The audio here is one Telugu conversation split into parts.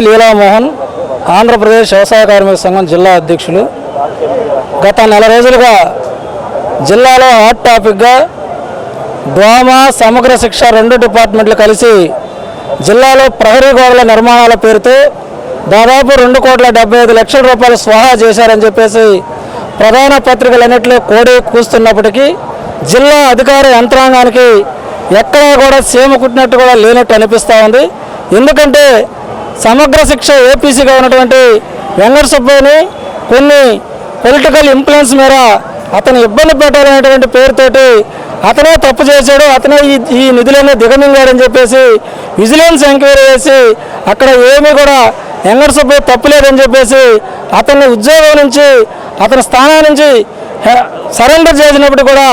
లీలామోహన్, ఆంధ్రప్రదేశ్ వ్యవసాయ కార్మిక సంఘం జిల్లా అధ్యక్షులు. గత నెల రోజులుగా జిల్లాలో హాట్ టాపిక్గా డ్వామా, సమగ్ర శిక్ష రెండు డిపార్ట్మెంట్లు కలిసి జిల్లాలో ప్రహరీ గోడల నిర్మాణాల పేరుతో దాదాపు 2,75,00,000 రూపాయలు స్వాహా చేశారని చెప్పేసి ప్రధాన పత్రికలన్నింటిలో కోడి కూస్తున్నప్పటికీ జిల్లా అధికార యంత్రాంగానికి ఎక్కడా కూడా సీమ కుట్టినట్టు కూడా లేనట్టు అనిపిస్తూ ఉంది. ఎందుకంటే సమగ్ర శిక్ష ఏపీసీగా ఉన్నటువంటి వెంకట సుబ్బయ్యని కొన్ని పొలిటికల్ ఇన్ఫ్లుయెన్స్ మేర అతను ఇబ్బంది పెట్టాలనేటువంటి పేరుతోటి అతనే తప్పు చేశాడు, అతనే ఈ నిధులన్నీ దిగమింగాడని చెప్పేసి విజిలెన్స్ ఎంక్వైరీ చేసి అక్కడ ఏమీ కూడా వెంకట సుబ్బయ్య తప్పులేదని చెప్పేసి అతన్ని ఉద్యోగం నుంచి అతని స్థానం నుంచి సరెండర్ చేసినప్పుడు కూడా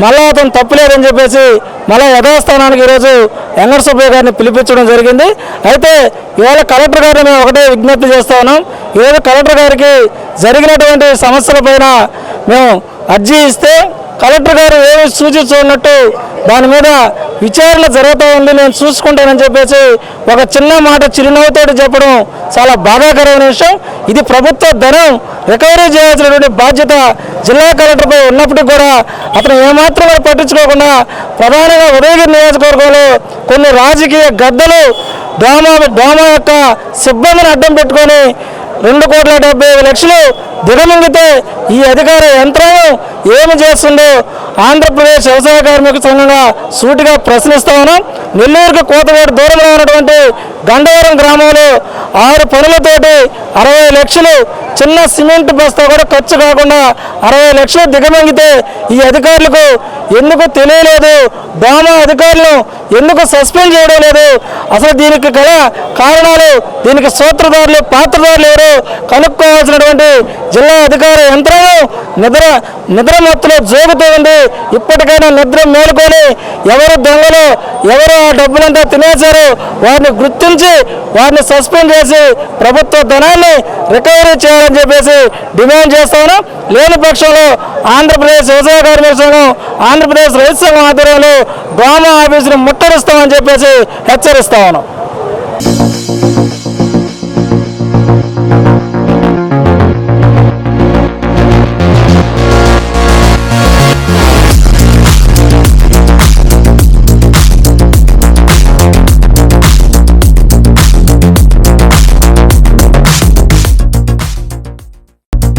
మళ్ళీ అతను తప్పులేదని చెప్పేసి మళ్ళీ యథాస్థానానికి ఈరోజు వెంకట సుబ్బయ్య గారిని పిలిపించడం జరిగింది. అయితే ఇవాళ కలెక్టర్ గారిని మేము ఒకటే విజ్ఞప్తి చేస్తూ ఉన్నాం. ఈరోజు కలెక్టర్ గారికి జరిగినటువంటి సమస్యలపైన మేము అర్జీ ఇస్తే కలెక్టర్ గారు ఏమి సూచించున్నట్టు దాని మీద విచారణ జరుగుతూ ఉంది, నేను చూసుకుంటానని చెప్పేసి ఒక చిన్న మాట చిరునవ్వుతోటి చెప్పడం చాలా బాధాకరమైన విషయం. ఇది ప్రభుత్వ ధనం రికవరీ చేయాల్సినటువంటి బాధ్యత జిల్లా కలెక్టర్పై ఉన్నప్పటికీ కూడా అతను ఏమాత్రం పట్టించుకోకుండా ప్రధానంగా ఉదయగిరి నియోజకవర్గంలో కొన్ని రాజకీయ గద్దలు డ్వామా యొక్క సిబ్బందిని అడ్డం పెట్టుకొని 2,75,00,000 దిగమింగితే ఈ అధికార యంత్రాంగం ఏమి చేస్తుందో ఆంధ్రప్రదేశ్ వ్యవసాయ కార్మిక సంఘంగా సూటిగా ప్రశ్నిస్తా ఉన్నాం. నెల్లూరుకు కోతవేడు దూరంలో ఉన్నటువంటి గండవరం గ్రామంలో 6 పనులతోటి 60 లక్షలు చిన్న సిమెంట్ బస్తా కూడా ఖర్చు కాకుండా 60 లక్షలు దిగమింగితే ఈ అధికారులకు ఎందుకు తెలియలేదు, డ్వామా అధికారులను ఎందుకు సస్పెండ్ చేయడం లేదు, అసలు దీనికి గల కారణాలు, దీనికి సూత్రధారులు పాత్రధారులు ఎవరు కనుక్కోవాల్సినటువంటి జిల్లా అధికార యంత్రాంగం నిద్ర మత్తులో జోగుతూ ఉంది. ఇప్పటికైనా నిద్ర మేలుకొని ఎవరు దొంగలు, ఎవరు ఆ డబ్బులంతా తినేశారు వారిని గుర్తించి వారిని సస్పెండ్ చేసి ప్రభుత్వ ధనాన్ని రికవరీ చేయాలని చెప్పేసి డిమాండ్ చేస్తా ఉన్నాం. లేని పక్షంలో ఆంధ్రప్రదేశ్ వ్యవసాయ కార్మిక సంఘం, ఆంధ్రప్రదేశ్ రైతు సంఘం ఆధ్వర్యంలో డ్వామా ఆఫీసును ముట్టడిస్తామని చెప్పేసి హెచ్చరిస్తా ఉన్నాం.